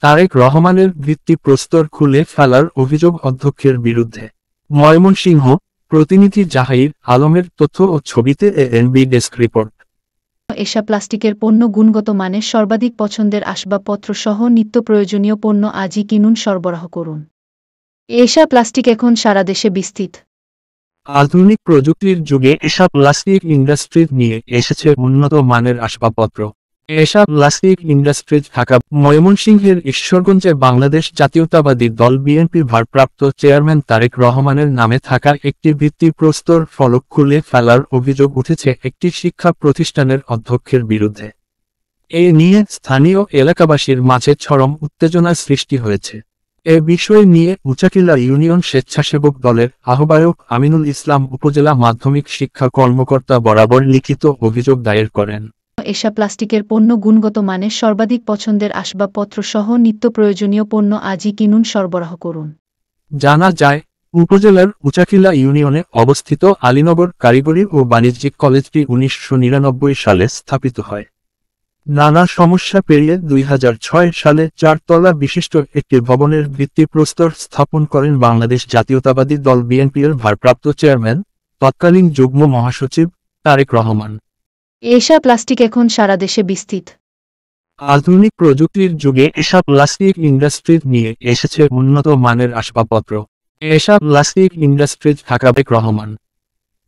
তারেক রহমানের ভিত্তিপ্রস্তর খুলে ফেলার অভিযোগ অধ্যক্ষের বিরুদ্ধে। ময়মনসিংহ, প্রতিনিধি জাহাঙ্গীর আলমের তথ্য ও ছবিতে এএনবি ডেস্ক রিপোর্ট। এশা প্লাস্টিকের পণ্য গুণগত মানের সর্বাধিক পছন্দের আসবাবপত্র সহ নিত্য প্রয়োজনীয় পণ্য আজই কিনুন, সরবরাহ করুন। এশা প্লাস্টিক এখন সারা দেশে বিস্তৃত। আধুনিক প্রযুক্তির যুগে এশা প্লাস্টিক ইন্ডাস্ট্রিজ নিয়ে এসেছে উন্নত মানের আসবাবপত্র। এশা প্লাস্টিক ইন্ডাস্ট্রিজ ঢাকা। ময়মনসিংহের ঈশ্বরগঞ্জে বাংলাদেশ জাতীয়তাবাদী দল বিএনপির ভারপ্রাপ্ত চেয়ারম্যান তারেক রহমানের নামে থাকা একটি ভিত্তিপ্রস্তর ফলক খুলে ফেলার অভিযোগ উঠেছে একটি শিক্ষা প্রতিষ্ঠানের অধ্যক্ষের বিরুদ্ধে। এ নিয়ে স্থানীয় এলাকাবাসীর মাঝে চরম উত্তেজনার সৃষ্টি হয়েছে। এ বিষয় নিয়ে উচাকিলা ইউনিয়ন স্বেচ্ছাসেবক দলের আহ্বায়ক আমিনুল ইসলাম উপজেলা মাধ্যমিক শিক্ষা কর্মকর্তা বরাবর লিখিত অভিযোগ দায়ের করেন। এশা প্লাস্টিকের পণ্য গুণগত মানের সর্বাধিক পছন্দের আসবাবপত্র সহ নিত্য প্রয়োজনীয় পণ্য আজই কিনুন, সরবরাহ করুন। জানা যায়, উপজেলার উচাকিলা ইউনিয়নে অবস্থিত আলীনগর কারিগরি ও বাণিজ্যিক কলেজটি 1999 সালে স্থাপিত হয়। নানা সমস্যা পেরিয়ে 2006 সালে 4 তলা বিশিষ্ট একটি ভবনের ভিত্তিপ্রস্তর স্থাপন করেন বাংলাদেশ জাতীয়তাবাদী দল বিএনপির ভারপ্রাপ্ত চেয়ারম্যান, তৎকালীন যুগ্ম মহাসচিব তারেক রহমান। এশা প্লাস্টিক এখন সারা দেশে বিস্তৃত। আধুনিক প্রযুক্তির যুগে এশা প্লাস্টিক ইন্ডাস্ট্রিজ নিয়ে এসেছে উন্নত মানের আসবাবপত্র। এশা প্লাস্টিক ইন্ডাস্ট্রিজ ঢাকা। তারেক রহমান।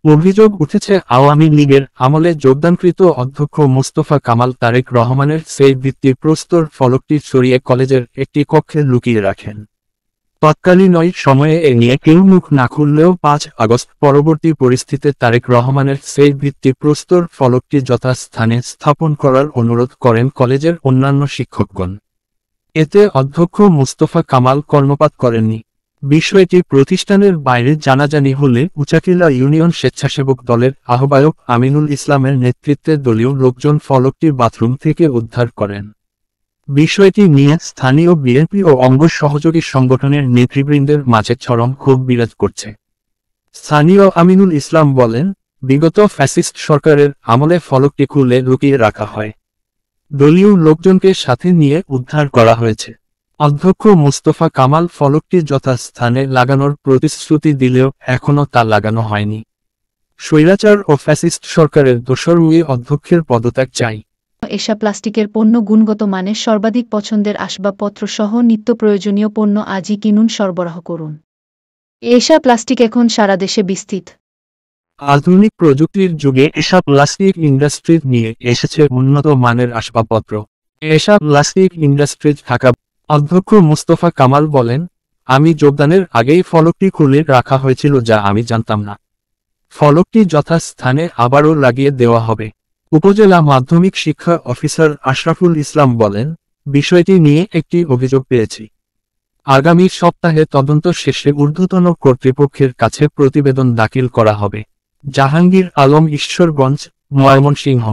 অভিযোগ উঠেছে আওয়ামী লীগের আমলে যোগদানকৃত অধ্যক্ষ মোস্তফা কামাল তারেক রহমানের সেই ভিত্তিপ্রস্তর ফলকটি সরিয়ে কলেজের একটি কক্ষে লুকিয়ে রাখেন। তৎকালীন ওই সময়ে এ নিয়ে কেউ মুখ না খুললেও 5 আগস্ট পরবর্তী পরিস্থিতিতে তারেক রহমানের সেই ভিত্তিপ্রস্তর ফলকটি যথাস্থানে স্থাপন করার অনুরোধ করেন কলেজের অন্যান্য শিক্ষকগণ। এতে অধ্যক্ষ মোস্তফা কামাল কর্ণপাত করেননি। বিষয়টি প্রতিষ্ঠানের বাইরে জানাজানি হলে উচাকিলা ইউনিয়ন স্বেচ্ছাসেবক দলের আহ্বায়ক আমিনুল ইসলামের নেতৃত্বে দলীয় লোকজন ফলকটি বাথরুম থেকে উদ্ধার করেন। বিষয়টি নিয়ে স্থানীয় বিএনপি ও অঙ্গ সহযোগী সংগঠনের নেতৃবৃন্দের মাঝে চরম ক্ষোভ বিরাজ করছে। স্থানীয় আমিনুল ইসলাম বলেন, বিগত ফ্যাসিস্ট সরকারের আমলে ফলকটি খুলে লুকিয়ে রাখা হয়। দলীয় লোকজনকে সাথে নিয়ে উদ্ধার করা হয়েছে। অধ্যক্ষ মোস্তফা কামাল ফলকটি যথাস্থানে লাগানোর প্রতিশ্রুতি দিলেও এখনও তা লাগানো হয়নি। স্বৈরাচার ও ফ্যাসিস্ট সরকারের দোসর অধ্যক্ষের পদত্যাগ চাই। এশা প্লাস্টিকের পণ্য গুণগত মানের সর্বাধিক পছন্দের আসবাবপত্র সহ নিত্য প্রয়োজনীয় পণ্য আজই কিনুন, সরবরাহ করুন। এশা প্লাস্টিক এখন সারা দেশে বিস্তৃত। আধুনিক প্রযুক্তির যুগে এশা প্লাস্টিক ইন্ডাস্ট্রিজ নিয়ে এসেছে উন্নত মানের আসবাবপত্র। এশা প্লাস্টিক ইন্ডাস্ট্রিজ ঢাকা। অধ্যক্ষ মোস্তফা কামাল বলেন, আমি যোগদানের আগেই ফলকটি খুলে রাখা হয়েছিল যা আমি জানতাম না। ফলকটি যথাস্থানে আবারও লাগিয়ে দেওয়া হবে। উপজেলা মাধ্যমিক শিক্ষা অফিসার আশরাফুল ইসলাম বলেন, বিষয়টি নিয়ে একটি অভিযোগ পেয়েছি। আগামী সপ্তাহে তদন্ত শেষে ঊর্ধ্বতন কর্তৃপক্ষের কাছে প্রতিবেদন দাখিল করা হবে। জাহাঙ্গীর আলম, ঈশ্বরগঞ্জ, ময়মনসিংহ।